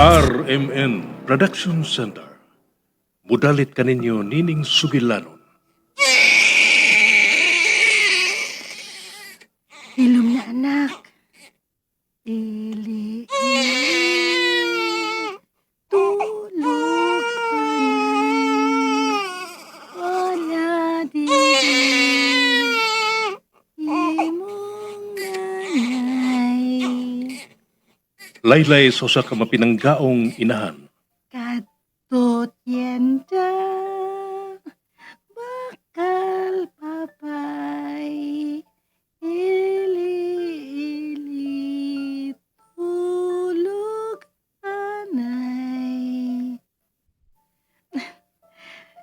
RMN Production Center. Mudalit kaninyo Nining Sugilanon. Hilom na anak. Ili, tulog ka na. Wala dili. Imong nanay. Laylay sa usa ka mapinanggaong inahan. Katut yenda. Bakal papay. Ili, tulog anay.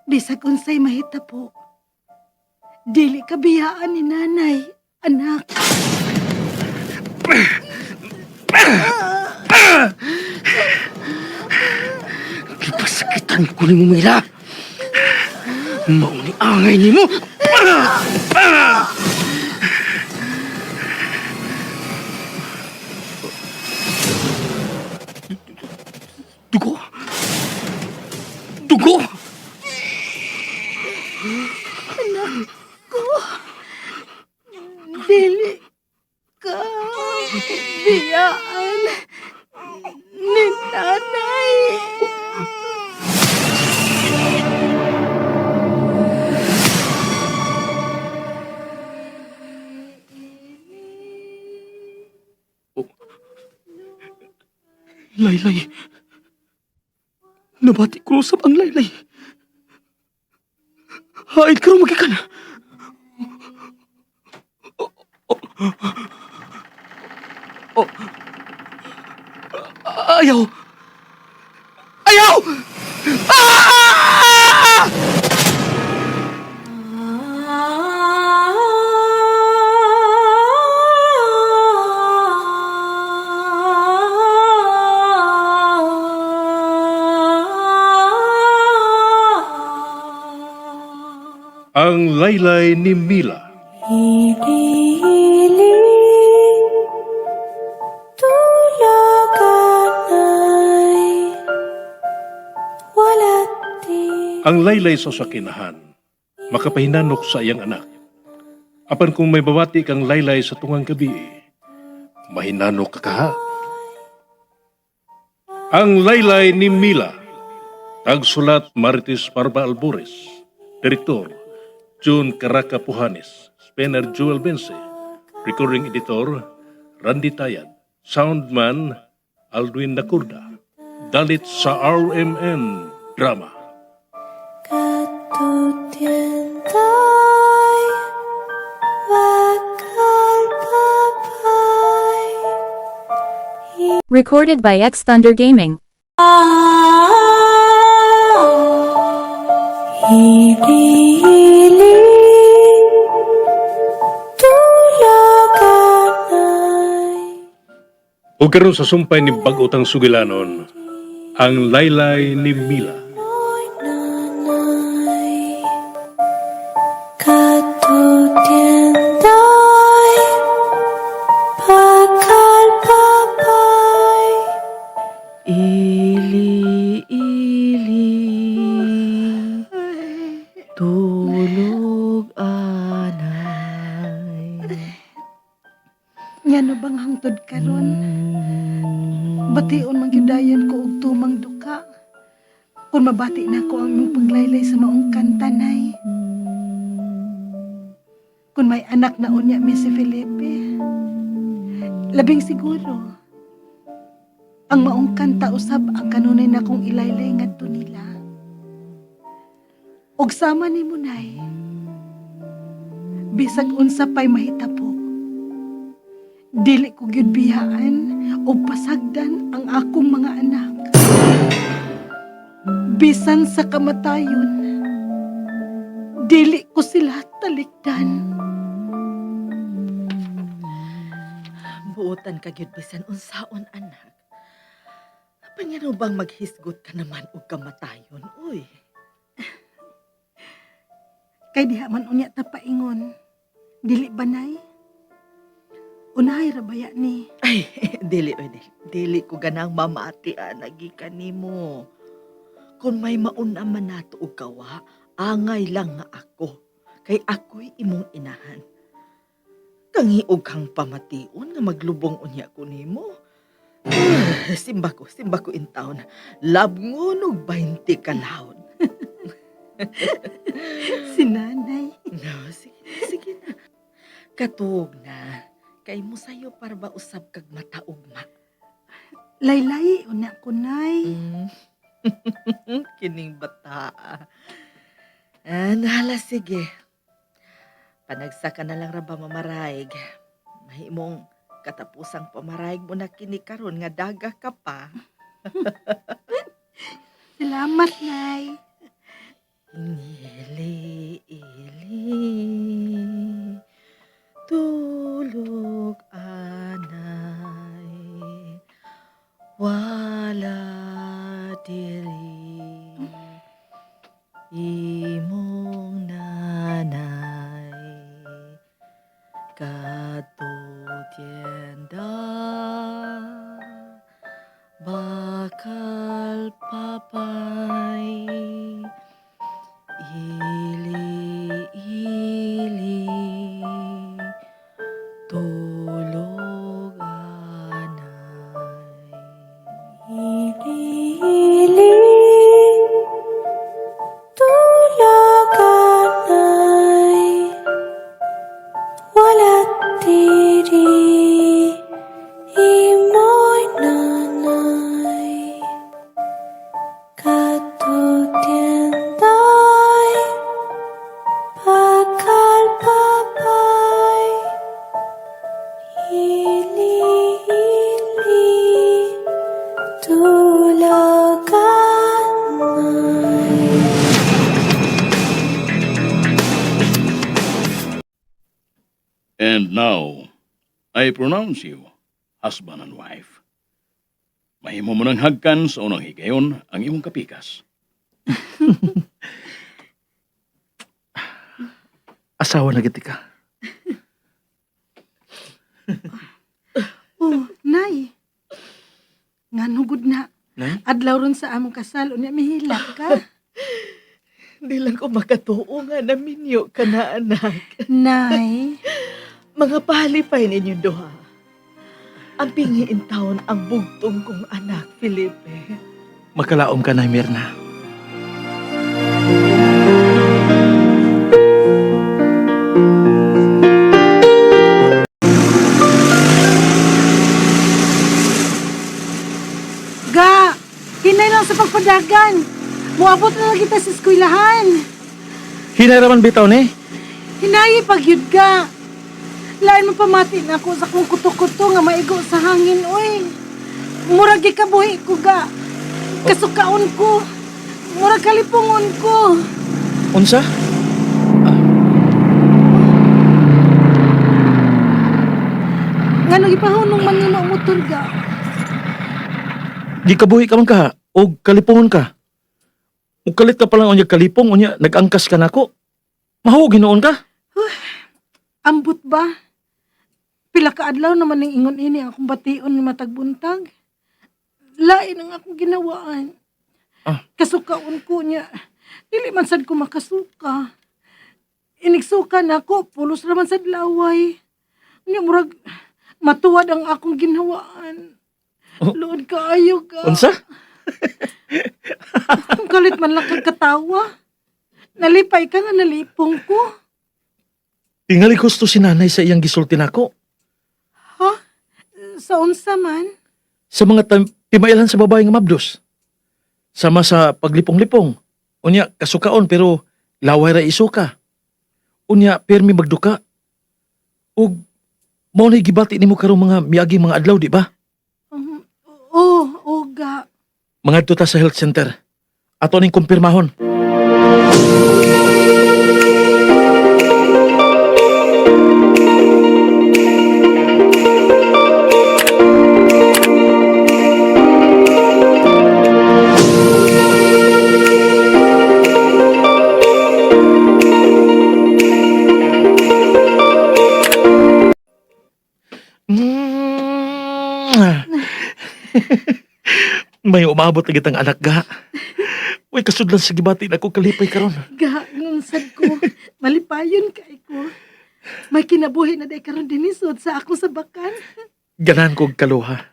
Bisag unsay mahita po. Dili kabiyaan ni nanay, anak. Pasakitan ko ni mo, Mila. Mauni angay ni mo. Dugo? Dugo? Dili ka biyaan ni nanay. Laylay. Nabati ko sa ang laylay. Haid ka rin magikan. Ayaw! Ayaw! Ah! Ang laylay ni Mila. Hili-hili, tulaganay, walat di. Ang laylay sa usa ka inahan. Makapahinanok sa iyang anak. Apan kung may babati kang laylay sa tungang gabi, mahinanok ka kaha. Ang laylay ni Mila. Tagsulat Marites Parba Albores. Direktor June Caraca Pujanes. Spener Joel Bense. Recording Editor Randy Tayad. Soundman Aldwin Nacurda. Dalit sa RMN Drama. Katut yentay, bakal papay. Recorded by X Thunder Gaming. Hili-hili, tulaganay. O karon sa sumpay ni Bagotang Sugilanon, ang laylay ni Mila. Noy nanay, katut yentay, bakal papay. Tulog anay. Yan bang hangtod karon? Bation magyudayon ko og tumang duka. Kung mabati na ko ang imong paglaylay sa maong kantanay. Kung may anak na unya mi si Felipe. Labing siguro. Ang maong kanta usab ang kanunay na kong ilaylay ngadto nila. Og sama ni Munay. Bisag unsa pay mahita po. Dili ko gyud biyaan o pasagdan ang akong mga anak. Bisan sa kamatayon, dili ko sila talikdan. Buotan ka gyud bisan unsaon anak. Panyano bang maghisgot ka naman og kamatayon, uy? Kay diha man unya ta paingon. Dili banay? Unahay ra baya ni. Ay, dili, oy, dili. Dili ko ganang mamati anagi kanimo. Kung may mauna man nato og kawa, angay lang nga ako. Kay ako'y imong inahan. Kangiog kang pamation nga maglubong unya ko nimo. Simba ko in town. Labngon og 20 kalahon. Si nanay. No, sige na. Katog na. Kay mo sayo para ba usab kag mataugma. Laylay, una ko nay. Kining bata. Nahala, sige. Panagsa ka na lang ra ba mamaraig. Mahimong katapusang pamaraig mo na kini karon nga daga ka pa. Salamat, nay. Ili, tulog anay, wala diri, imong nanay, kadto tienda, bakal papay, ili, tulog anay. Hiling tulaganay, walat diri imoy nanay, katutienday, bakal papay, hili tulaganay. And now, I pronounce you husband and wife. Mahimo mo ng hagkan sa unang higayon ang imong kapikas. Asawa na giti ka. Oh, nay. Nganugod na. Nay? Adlaw ron sa among kasal, unya mihilak ka. Di lang ko makatuo nga naminyo ka na anak. Nay, Mga palipay ninyo duha. Ang pingiin taon ang bugtong kong anak, Felipe. Magkalaom ka na, Mirna. ga, hinay lang sa pagpadagan. Muabot na lang kita sa eskwelahan. Hinayraman bitaw ni. Hinayi pagyud ga. Lain mo pamati na ako sa kong kuto-kuto nga maigo sa hangin, oy. Murag gikabuhi ko ga. Kasukaon ko. Murag kalipungon ko. Unsa? Nga nagipahunong man nimo ang motor ga. Di kabuhi ka man ka, o kalipungon ka. O kalit ka palang unya kalipong, unya nag-angkas ka nako. Mahuog hinoon ka. Ambot ba? Pila ka adlaw naman ning ingon ini akong bation ni matag buntag. Lain ang akong ginawaan. Kasukaon ko niya. Dili man sad ko makasuka. Inigsuka na ako, pulos raman sad laway. Nya murag matuwad ang akong ginawaan. Lood kaayo ka. Unsa? Ang galit man lang kag katawa. Nalipay ka nga nalipong ko. Tingali gusto si nanay sa iyang gisulti nako. Ha? Sa unsa man? Sa mga pimailan sa babae nga mabdos. Sama sa paglipong-lipong. Unya, kasukaon pero laway ra isuka. Unya, permi magduka. Ug, mao na gibati nimo karong mga miaging mga adlaw, di ba? Ga. Mga ta sa health center. Ato ning kumpirmahon. May umabot na kitang anak ga. Uy, kasudlan sa gibati na ko kalipay karon. Ga, nung sad ko. Malipayon kay ko. May kinabuhi na day karon dinisod sa akong sabakan. Ganan kog kaluha.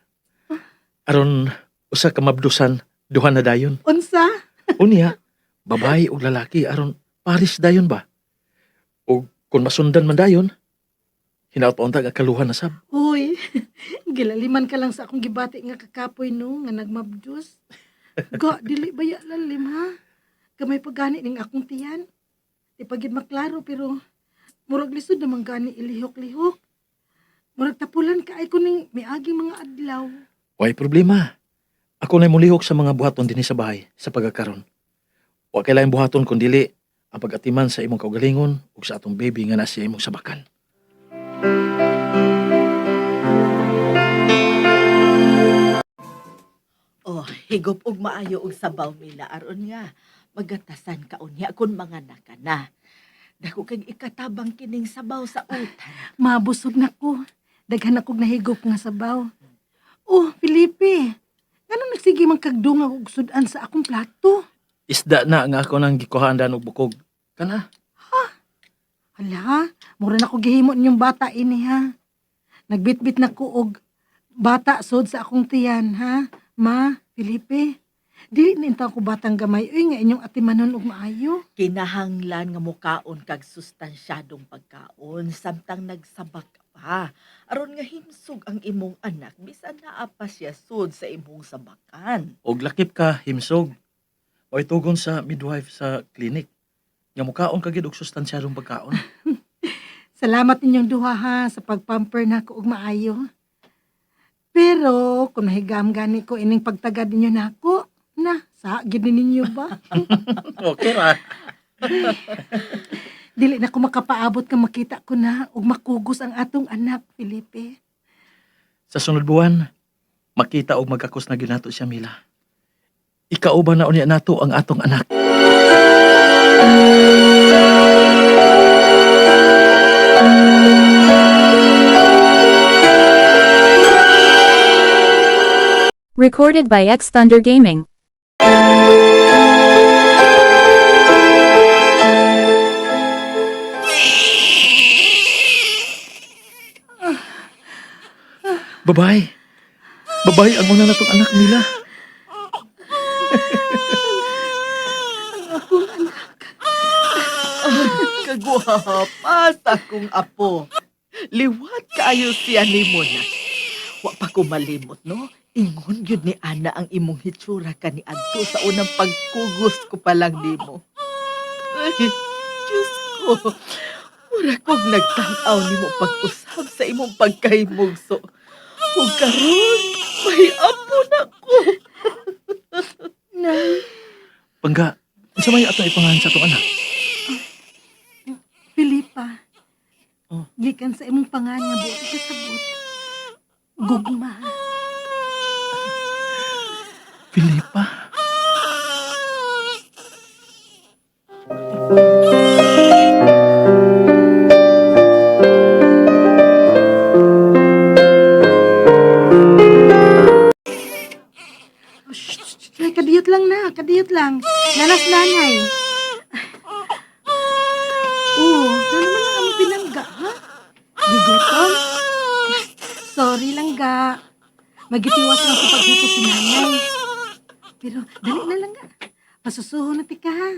Aron usa ka mabdusan, duha na dayon. Unsa? Unya, babae o lalaki aron paris dayon ba? O kung masundan man dayon, hinaut-unta nga kaluha na sab. Uy, gilaliman ka lang sa akong gibati nga kakapoy no, nga nagmabdus. Ga, dili ba ya lalim ha? Gamay pagani ning akong tiyan. Di pagid maklaro pero murag lisod naman gani ilihok-lihok. Murag tapulan ka ay kuning miaging mga adlaw. Way problema. Ako na mulihok sa mga buhaton dinhi sa bahay sa pagkakaron. Wa kailangan buhaton kun dili ang pag-atiman sa imong kaugalingon ug sa atong baby nga nasa imong sabakan. Oh, higop og maayo og sabaw mila aron nga magatasan ka unya kun mga naka na. Dako kag ikatabang kining sabaw sa utan. Mabusog na ko. Daghan akong nahigop nga sabaw. Oh, Felipe. Ngano nagsige man kagdungag og sudan sa akong plato? Isda na nga ako nang gikuhaan og bukog. Kana? Hala, mura na ko gihimo ninyong bata ini ha. Nagbitbit na ko og bata sod sa akong tiyan ha. Ma, Felipe. Dili na intaw ko batang gamay. Uy, nga inyong atimanon og maayo. Kinahanglan nga mukaon kag sustansyadong pagkaon samtang nagsabak ka pa. Aron nga himsog ang imong anak bisan naa pa siya sud sa imong sabakan. Og lakip ka himsog. O tugon sa midwife sa klinik. Nga mukaon kagid og sustansyadong pagkaon. Salamat ninyong duha ha sa pagpamper na ko og maayo. Pero kung nahigam gani ko ining pagtagad ninyo nako, na sa gid ninyo ba? Okay ra. Dili na ko makapaabot ka makita ko na ug makugos ang atong anak, Felipe. Sa sunod buwan, makita og magkakos na ginato siya Mila. Ikauban na unya nato ang atong anak. Recorded by X Thunder Gaming. Babae. Babae ang una natong anak nila. Kagwapa sa akong apo. Liwat kaayo siya nimo na. Wa pa ko malimot, no? Ingon yun ni Ana ang imong hitsura ka ni Adto sa unang pagkugos ko pa lang nimo. Ay, Diyos ko. Mura kong nagtanaw nimo pag-usap sa imong pagkahimugso. Kung karon, may apo na ko. Nay, Pangga, unsa may ato ipangalan sa atong anak? Filipa. Oh. Gikan sa imong pangan nga buot kasabot. Gugma. Filipa. Nay, kadiyot lang na. Kadiyot lang. Nanas nanay. Oh, ano naman ang among pinangga, ha? Gigutom? Sorry lang, ga. Magitiwas lang sa paghipot si nanay. Pero, dali na lang, ga. Masusuho na tika, ha?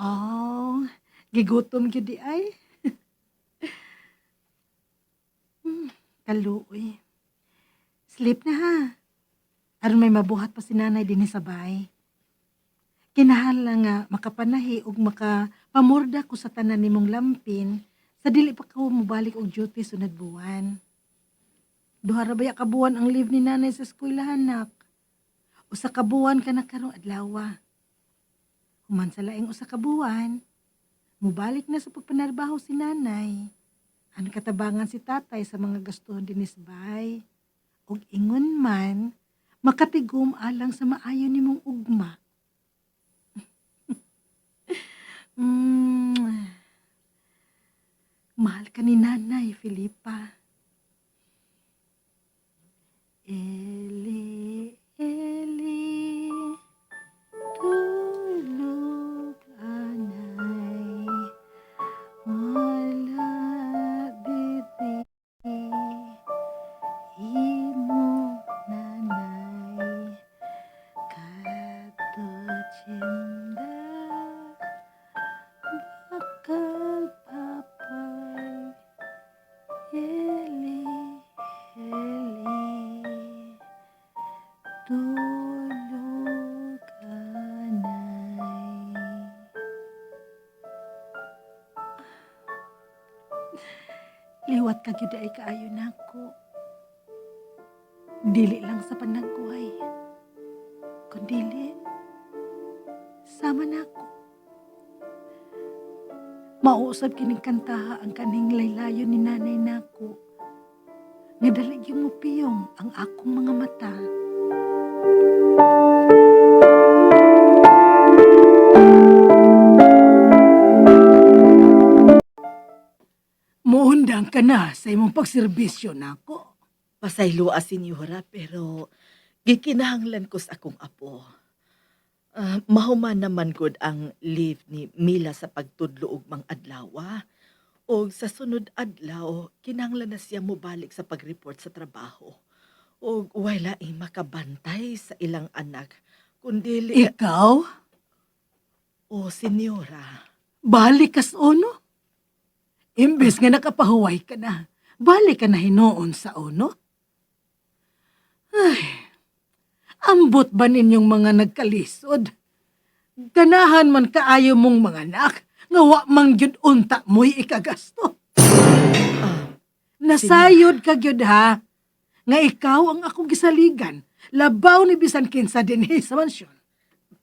Oh, gigutom gyud di ay. Kaluoy. Sleep na, ha? Aron may mabuhat pa si nanay din sa bahay. Kinahanglan nga makapanahi ug makapamorda ko sa tanan nimong lampin sa dili pa ko mobalik og duty sunod buwan. Duha ra baya ka buwan ang leave ni nanay sa eskwelahan nak. Usa ka buwan ka na karong adlaw. Human sa laing usa ka buwan, mobalik na sa pagpanarbaho si nanay. Ang katabangan si tatay sa mga gastuhon dinis bay. Ug ingon man, makatigom alang sa maayo nimong ugma. Mahal ka ni Nanay, Filipa. Eli, Eli, tulog anay, wala diri, imo nanay, kato tsinda, bakal papay, Eli, Eli, tulog anay. Liwat ka gyud ay kaayo nako. Dili lang sa panagkuhay. Kundi sama nako. Mauusab kining kantaha ang kaning laylayon ni nanay nako. Nga dali yung mupiyong ang akong mga mata. Muundang ka na sa imong pagserbisyo nako. Pasayloa, senyora, pero gikinahanglan ko sa akong apo. Mahuman naman gud ang leave ni Mila sa pagtudlo og mang adlaw. O sa sunod adlaw, kinahanglan na siya mobalik sa pag-report sa trabaho. O wala makabantay sa ilang anak. Kundi Ikaw, o senyora, balik ka sa ono. Imbes nga nakapahuway ka na, balik ka na hinoon sa ono. Ay, ambot ba ninyong mga nagkalisod? Ganahan man kaayo mong mga anak, nga wa mang gyud unta mo'y ikagasto. Nasayod ka gyud ha, nga ikaw ang akong gisaligan, labaw ni bisan kinsa dinhi sa mansyon.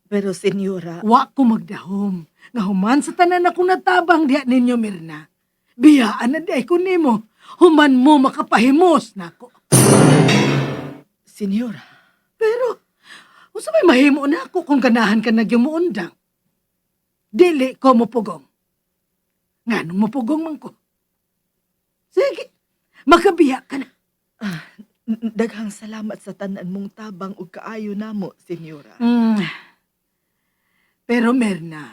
pero senyora, Wa ko magdahom, nga human sa tanan akong natabang diha ninyo, Mirna. Biyaan na di ko nimo, human mo makapahimos nako. senyora, Pero, unsa may mahimo na ako kung ganahan ka nagyumuundang? Dili ko mupugong. Nganong mupugong man ko? Sige, makabiya ka na. daghang salamat sa tanan mong tabang ug kaayo namo, senyora. Pero Mirna,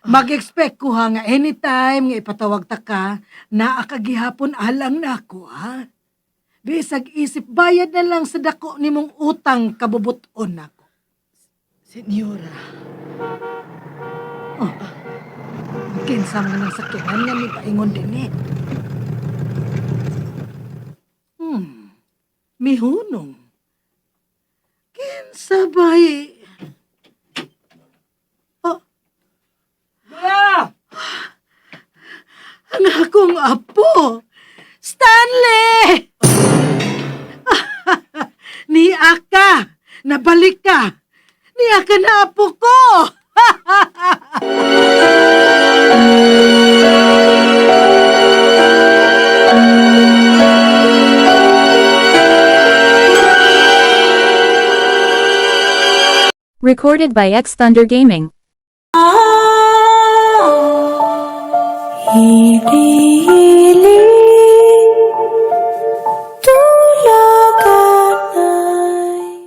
mag-expect ko ha nga anytime nga ipatawag ta ka na akagihapon alang nako ha. Bisag isip bayad na lang sa dako nimong utang kabubuton nako. Senyora, Kinsa man ang sakyanan nga may paingon din eh. Mihunong. Kinsa bay? Ang akong apo! Stanley! Niya ka! Nabalik ka! Niya ka na apo ko! Recorded by X Thunder Gaming. Hili-hili, tulog anay.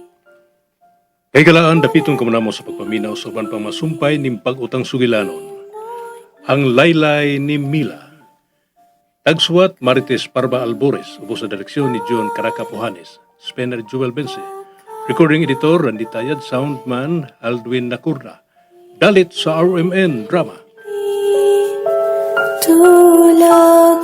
Kay galaan dapiton ko mo sa pagpaminaw sa uban pang masumpay ning pag-utang sugilanon. Ang laylay ni Mila. Tagsuwat Marites Parba Albores, ubos sa direksyon ni John Caraca Pujanes, Spener Joel Bense. Recording editor Randy Tayad, soundman Aldwin Nacurna. Dalit sa RMN Drama. Tulog